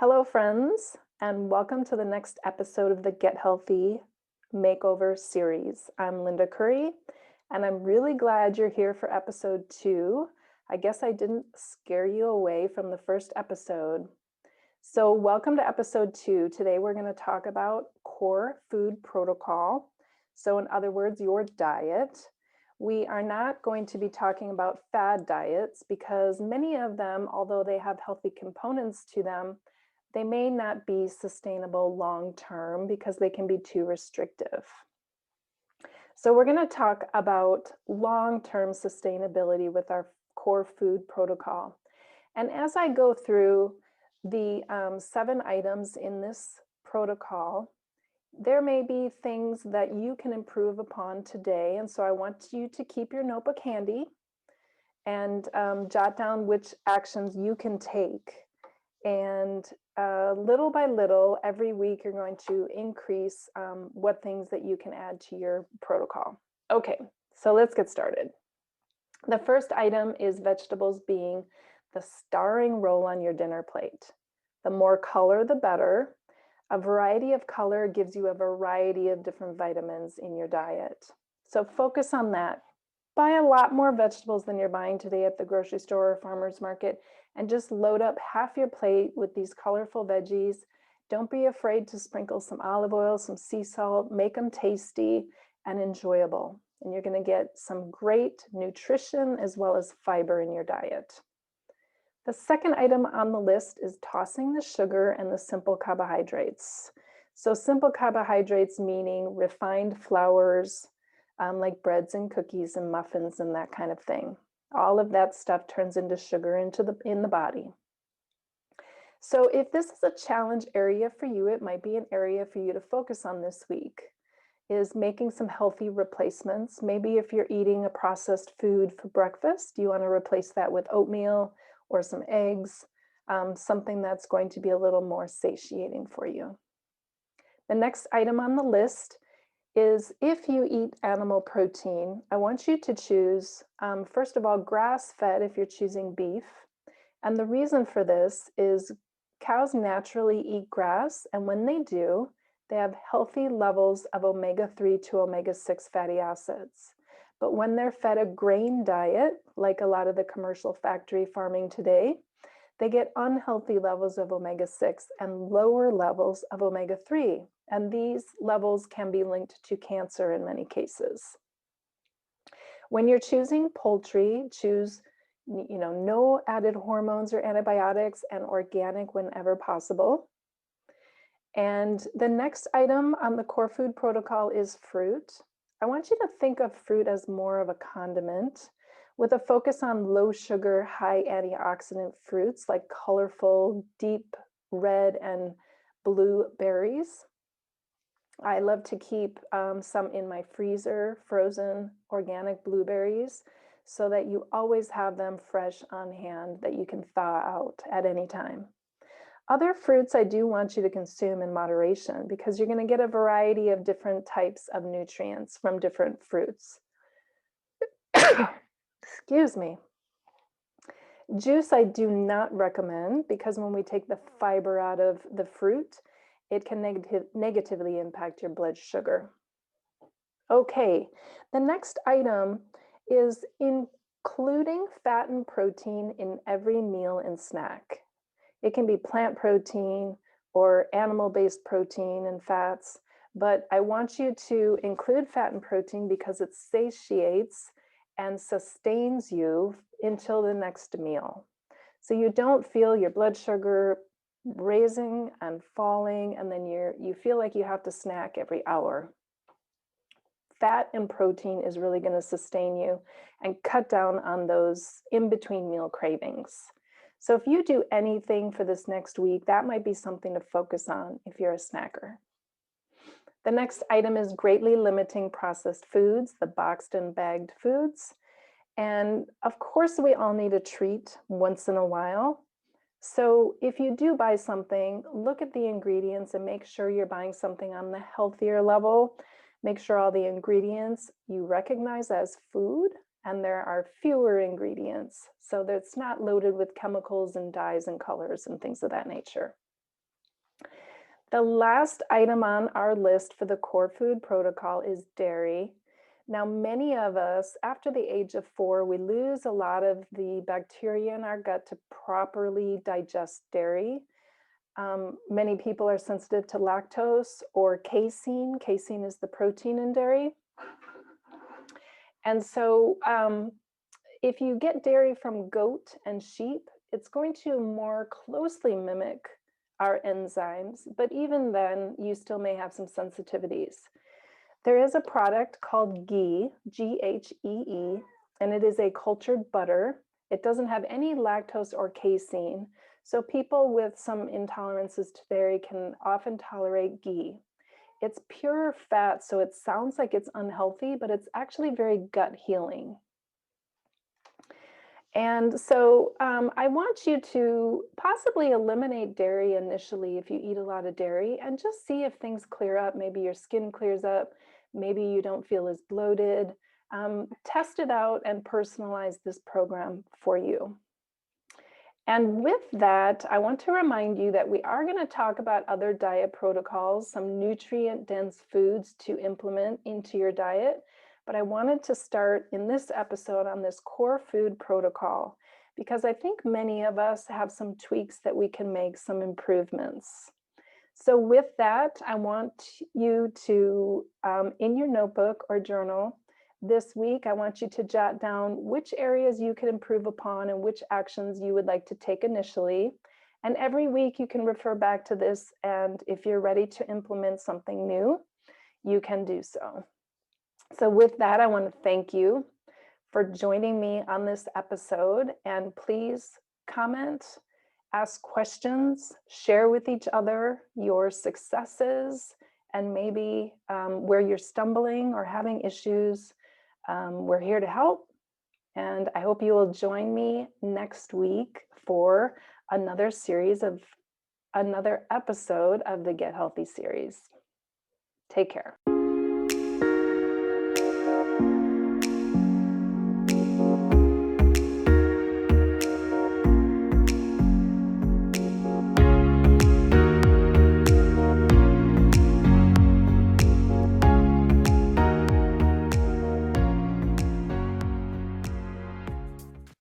Hello, friends, and welcome to the next episode of the Get Healthy Makeover series. I'm Linda Curry, and I'm really glad you're here for episode 2. I guess I didn't scare you away from the first episode. So, welcome to episode 2. Today, we're going to talk about core food protocol. So, in other words, your diet. We are not going to be talking about fad diets because many of them, although they have healthy components to them, they may not be sustainable long term because they can be too restrictive. So we're going to talk about long-term sustainability with our core food protocol. And as I go through the 7 items in this protocol, there may be things that you can improve upon today. And so I want you to keep your notebook handy and jot down which actions you can take. And little by little, every week, you're going to increase what things that you can add to your protocol. Okay, so let's get started. The first item is vegetables being the starring role on your dinner plate. The more color, the better. A variety of color gives you a variety of different vitamins in your diet. So focus on that. Buy a lot more vegetables than you're buying today at the grocery store or farmer's market, and just load up half your plate with these colorful veggies. Don't be afraid to sprinkle some olive oil, some sea salt, make them tasty and enjoyable. And you're going to get some great nutrition as well as fiber in your diet. The second item on the list is tossing the sugar and the simple carbohydrates. So simple carbohydrates meaning refined flours, like breads and cookies and muffins and that kind of thing. All of that stuff turns into sugar in the body. So if this is a challenge area for you, it might be an area for you to focus on this week, is making some healthy replacements. Maybe if you're eating a processed food for breakfast, you want to replace that with oatmeal or some eggs, something that's going to be a little more satiating for you. The next item on the list is if you eat animal protein, I want you to choose, first of all, grass-fed if you're choosing beef. And the reason for this is cows naturally eat grass, and when they do, they have healthy levels of omega-3 to omega-6 fatty acids. But when they're fed a grain diet, like a lot of the commercial factory farming today, they get unhealthy levels of omega-6 and lower levels of omega-3. And these levels can be linked to cancer in many cases. When you're choosing poultry, choose no added hormones or antibiotics and organic whenever possible. And the next item on the core food protocol is fruit. I want you to think of fruit as more of a condiment with a focus on low sugar, high antioxidant fruits like colorful, deep red and blue berries. I love to keep some in my freezer, frozen organic blueberries, so that you always have them fresh on hand that you can thaw out at any time. Other fruits I do want you to consume in moderation because you're going to get a variety of different types of nutrients from different fruits. Excuse me. Juice I do not recommend because when we take the fiber out of the fruit, it can negatively impact your blood sugar. Okay, the next item is including fat and protein in every meal and snack. It can be plant protein or animal-based protein and fats, but I want you to include fat and protein because it satiates and sustains you until the next meal. So you don't feel your blood sugar raising and falling, and then you feel like you have to snack every hour. Fat and protein is really going to sustain you and cut down on those in-between meal cravings. So if you do anything for this next week, that might be something to focus on if you're a snacker. The next item is greatly limiting processed foods, the boxed and bagged foods. And of course, we all need a treat once in a while. So if you do buy something, look at the ingredients and make sure you're buying something on the healthier level. Make sure all the ingredients you recognize as food and there are fewer ingredients so that it's not loaded with chemicals and dyes and colors and things of that nature. The last item on our list for the core food protocol is dairy. Now, many of us, after the age of 4, we lose a lot of the bacteria in our gut to properly digest dairy. Many people are sensitive to lactose or casein. Casein is the protein in dairy. And so if you get dairy from goat and sheep, it's going to more closely mimic our enzymes, but even then, you still may have some sensitivities. There is a product called Ghee, Ghee, and it is a cultured butter. It doesn't have any lactose or casein, so people with some intolerances to dairy can often tolerate Ghee. It's pure fat, so it sounds like it's unhealthy, but it's actually very gut healing. And so I want you to possibly eliminate dairy initially if you eat a lot of dairy and just see if things clear up. Maybe your skin clears up. Maybe you don't feel as bloated. Test it out and personalize this program for you. And with that, I want to remind you that we are going to talk about other diet protocols, some nutrient-dense foods to implement into your diet. But I wanted to start in this episode on this core food protocol because I think many of us have some tweaks that we can make, some improvements. So with that, I want you to, in your notebook or journal, this week, I want you to jot down which areas you can improve upon and which actions you would like to take initially. And every week you can refer back to this, and if you're ready to implement something new, you can do so. So with that, I want to thank you for joining me on this episode, and please comment, ask questions, share with each other your successes, and maybe where you're stumbling or having issues. We're here to help, and I hope you will join me next week for another episode of the Get Healthy series. Take care.